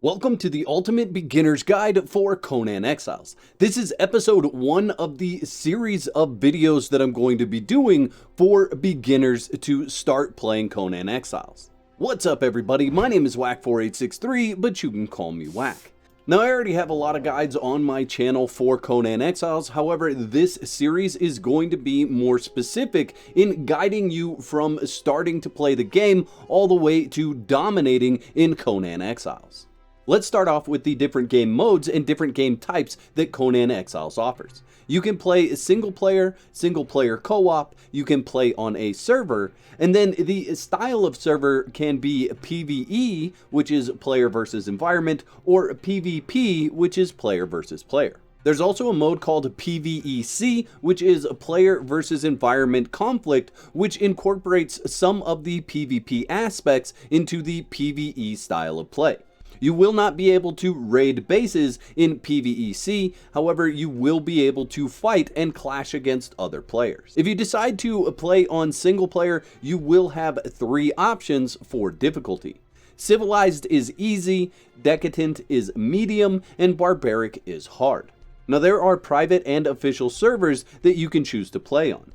Welcome to the Ultimate Beginner's Guide for Conan Exiles. This is episode 1 of the series of videos that I'm going to be doing for beginners to start playing Conan Exiles. What's up everybody, my name is Wak4863, but you can call me Wak. Now I already have a lot of guides on my channel for Conan Exiles, however this series is going to be more specific in guiding you from starting to play the game all the way to dominating in Conan Exiles. Let's start off with the different game modes and different game types that Conan Exiles offers. You can play single player co-op, you can play on a server, and then the style of server can be PvE, which is player versus environment, or PvP, which is player versus player. There's also a mode called PvEC, which is a player versus environment conflict, which incorporates some of the PvP aspects into the PvE style of play. You will not be able to raid bases in PvEC, however you will be able to fight and clash against other players. If you decide to play on single player, you will have 3 options for difficulty. Civilized is easy, Decadent is medium, and Barbaric is hard. Now there are private and official servers that you can choose to play on.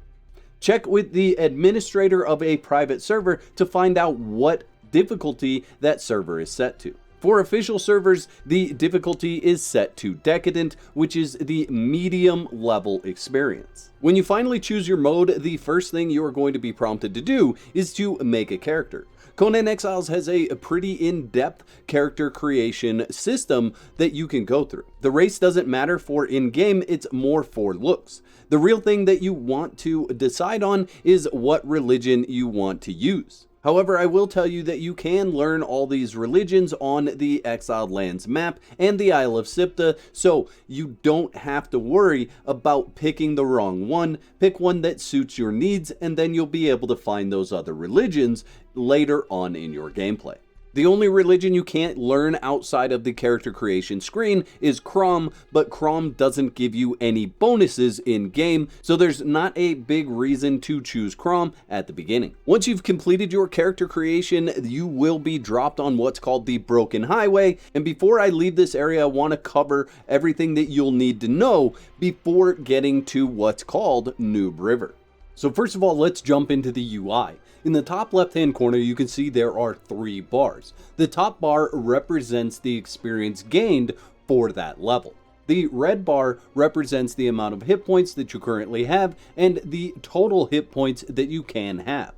Check with the administrator of a private server to find out what difficulty that server is set to. For official servers, the difficulty is set to Decadent, which is the medium level experience. When you finally choose your mode, the first thing you are going to be prompted to do is to make a character. Conan Exiles has a pretty in-depth character creation system that you can go through. The race doesn't matter for in-game, it's more for looks. The real thing that you want to decide on is what religion you want to use. However, I will tell you that you can learn all these religions on the Exiled Lands map and the Isle of Sipta, so you don't have to worry about picking the wrong one. Pick one that suits your needs, and then you'll be able to find those other religions later on in your gameplay. The only religion you can't learn outside of the character creation screen is Crom, but Crom doesn't give you any bonuses in game, so there's not a big reason to choose Crom at the beginning. Once you've completed your character creation, you will be dropped on what's called the Broken Highway, and before I leave this area, I want to cover everything that you'll need to know before getting to what's called Noob River. So first of all, let's jump into the UI. In the top left hand corner, you can see there are 3 bars. The top bar represents the experience gained for that level. The red bar represents the amount of hit points that you currently have and the total hit points that you can have.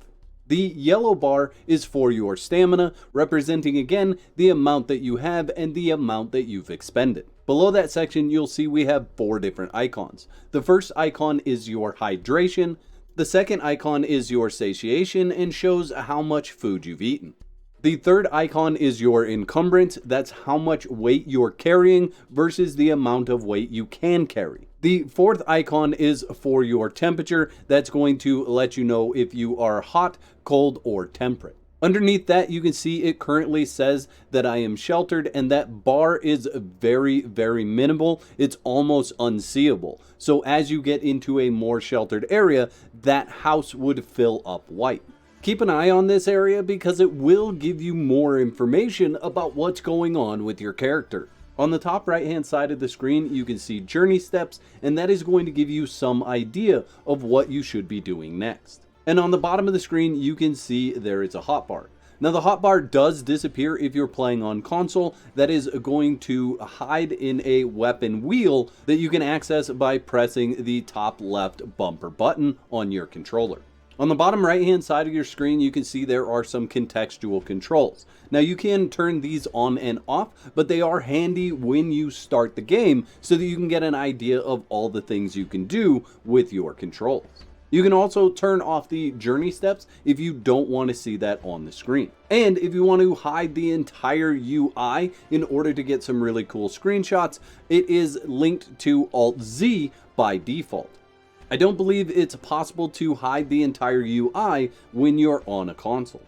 The yellow bar is for your stamina, representing again the amount that you have and the amount that you've expended. Below that section, you'll see we have 4 different icons. The first icon is your hydration. The second icon is your satiation and shows how much food you've eaten. The third icon is your encumbrance, that's how much weight you're carrying versus the amount of weight you can carry. The fourth icon is for your temperature, that's going to let you know if you are hot, cold, or temperate. Underneath that, you can see it currently says that I am sheltered, and that bar is very minimal. It's almost unseeable. So as you get into a more sheltered area, that house would fill up white. Keep an eye on this area because it will give you more information about what's going on with your character. On the top right hand side of the screen, you can see journey steps, and that is going to give you some idea of what you should be doing next. And on the bottom of the screen, you can see there is a hotbar. Now the hotbar does disappear if you're playing on console. That is going to hide in a weapon wheel that you can access by pressing the top left bumper button on your controller. On the bottom right hand side of your screen, you can see there are some contextual controls. Now you can turn these on and off, but they are handy when you start the game so that you can get an idea of all the things you can do with your controls. You can also turn off the journey steps if you don't want to see that on the screen. And if you want to hide the entire UI in order to get some really cool screenshots, it is linked to Alt-Z by default. I don't believe it's possible to hide the entire UI when you're on a console.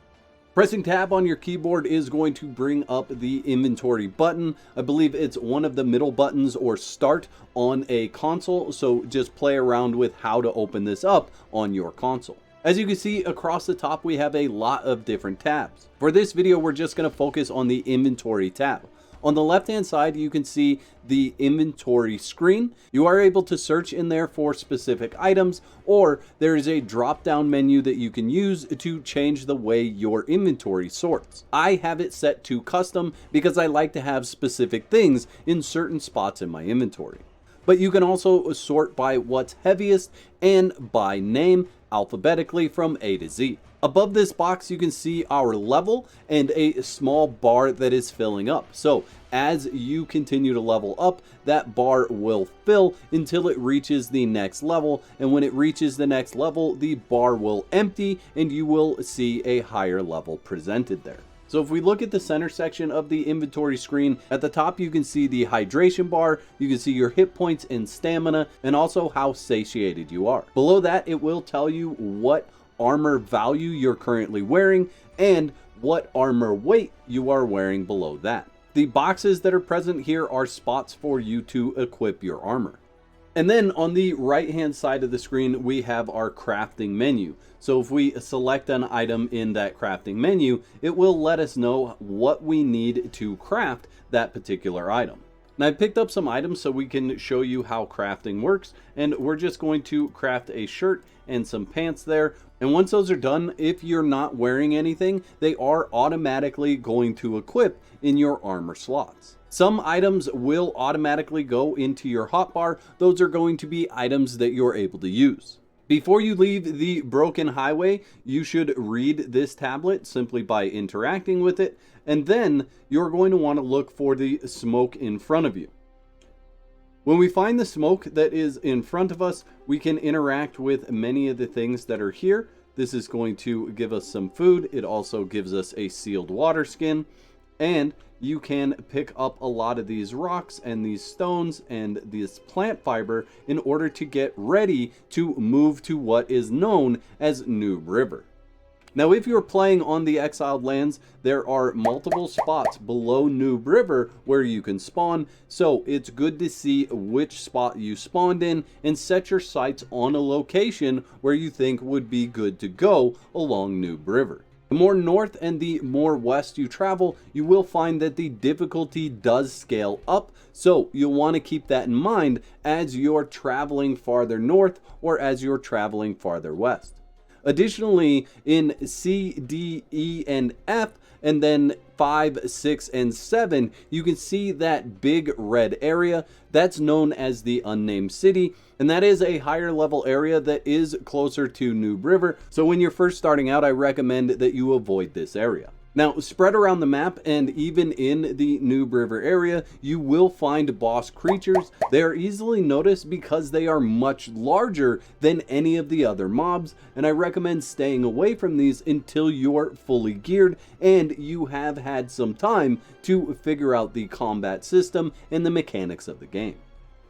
Pressing tab on your keyboard is going to bring up the inventory button. I believe it's one of the middle buttons or start on a console, so just play around with how to open this up on your console. As you can see across the top, we have a lot of different tabs. For this video, we're just going to focus on the inventory tab. On the left hand side, you can see the inventory screen. You are able to search in there for specific items, or there is a drop down menu that you can use to change the way your inventory sorts. I have it set to custom because I like to have specific things in certain spots in my inventory. But you can also sort by what's heaviest and by name alphabetically from A to Z. Above this box, you can see our level and a small bar that is filling up. So as you continue to level up, that bar will fill until it reaches the next level. And when it reaches the next level, the bar will empty and you will see a higher level presented there. So if we look at the center section of the inventory screen, at the top you can see the hydration bar, you can see your hit points and stamina, and also how satiated you are. Below that, it will tell you what armor value you're currently wearing and what armor weight you are wearing below that. The boxes that are present here are spots for you to equip your armor. And then on the right hand side of the screen, we have our crafting menu. So if we select an item in that crafting menu, it will let us know what we need to craft that particular item. Now I picked up some items so we can show you how crafting works, and we're just going to craft a shirt and some pants there. And once those are done, if you're not wearing anything, they are automatically going to equip in your armor slots. Some items will automatically go into your hotbar. Those are going to be items that you're able to use. Before you leave the broken highway, you should read this tablet simply by interacting with it, and then you're going to want to look for the smoke in front of you. When we find the smoke that is in front of us, we can interact with many of the things that are here. This is going to give us some food. It also gives us a sealed water skin, and you can pick up a lot of these rocks and these stones and this plant fiber in order to get ready to move to what is known as Noob River. Now, if you're playing on the Exiled lands, there are multiple spots below Noob River where you can spawn, so it's good to see which spot you spawned in and set your sights on a location where you think would be good to go along Noob River. The more north and the more west you travel, you will find that the difficulty does scale up, so you'll want to keep that in mind as you're traveling farther north or as you're traveling farther west. Additionally, in C, D, E, and F, and then 5, 6, and 7, you can see that big red area. That's known as the Unnamed City, and that is a higher level area that is closer to Noob River. So when you're first starting out, I recommend that you avoid this area. Now, spread around the map and even in the Noob River area, you will find boss creatures. They are easily noticed because they are much larger than any of the other mobs, and I recommend staying away from these until you're fully geared and you have had some time to figure out the combat system and the mechanics of the game.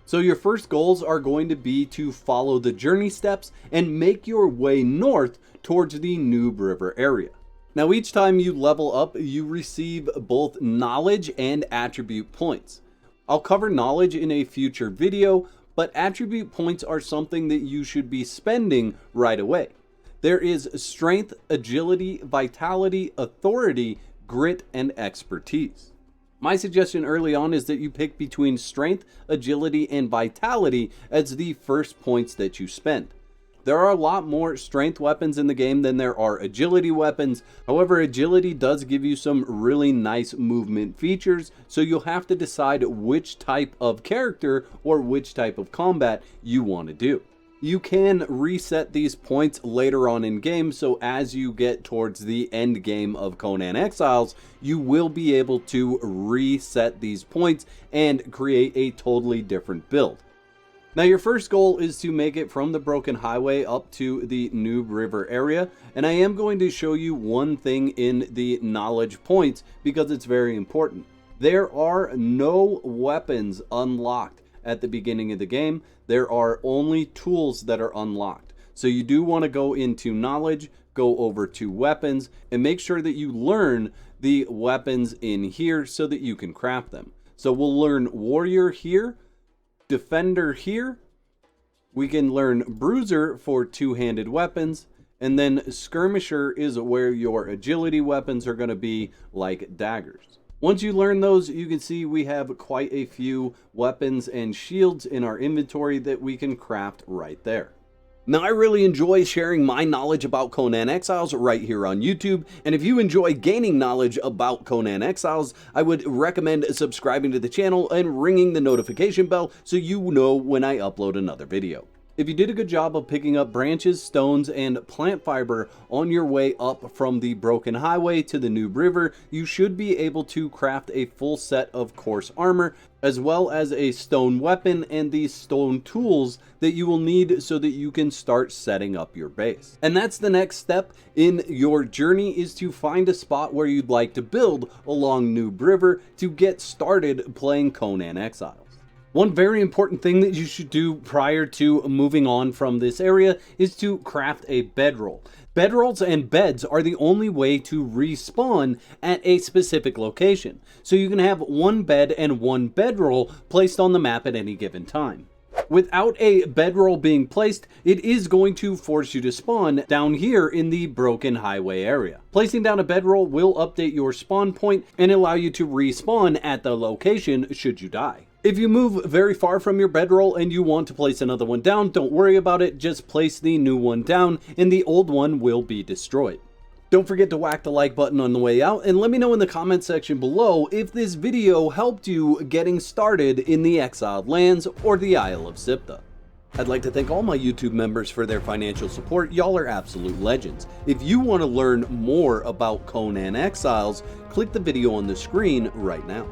So your first goals are going to be to follow the journey steps and make your way north towards the Noob River area. Now, each time you level up, you receive both knowledge and attribute points. I'll cover knowledge in a future video, but attribute points are something that you should be spending right away. There is strength, agility, vitality, authority, grit, and expertise. My suggestion early on is that you pick between strength, agility, and vitality as the first points that you spend. There are a lot more strength weapons in the game than there are agility weapons. However, agility does give you some really nice movement features, so you'll have to decide which type of character or which type of combat you want to do. You can reset these points later on in game, so as you get towards the end game of Conan Exiles, you will be able to reset these points and create a totally different build. Now, your first goal is to make it from the Broken Highway up to the Noob River area, and I am going to show you one thing in the knowledge points because it's very important. There are no weapons unlocked at the beginning of the game. There are only tools that are unlocked. So you do want to go into knowledge, go over to weapons, and make sure that you learn the weapons in here so that you can craft them. So we'll learn warrior here, defender here, we can learn bruiser for two-handed weapons, and then skirmisher is where your agility weapons are going to be, like daggers. Once you learn those, you can see we have quite a few weapons and shields in our inventory that we can craft right there. Now, I really enjoy sharing my knowledge about Conan Exiles right here on YouTube, and if you enjoy gaining knowledge about Conan Exiles, I would recommend subscribing to the channel and ringing the notification bell so you know when I upload another video. If you did a good job of picking up branches, stones, and plant fiber on your way up from the Broken Highway to the Noob River, you should be able to craft a full set of coarse armor, as well as a stone weapon and these stone tools that you will need so that you can start setting up your base. And that's the next step in your journey, is to find a spot where you'd like to build along Noob River to get started playing Conan Exiles. One very important thing that you should do prior to moving on from this area is to craft a bedroll. Bedrolls and beds are the only way to respawn at a specific location, so you can have one bed and one bedroll placed on the map at any given time. Without a bedroll being placed, it is going to force you to spawn down here in the Broken Highway area. Placing down a bedroll will update your spawn point and allow you to respawn at the location should you die. If you move very far from your bedroll and you want to place another one down, don't worry about it, just place the new one down and the old one will be destroyed. Don't forget to whack the like button on the way out, and let me know in the comment section below if this video helped you getting started in the Exiled Lands or the Isle of Siptah. I'd like to thank all my YouTube members for their financial support. Y'all are absolute legends. If you want to learn more about Conan Exiles, click the video on the screen right now.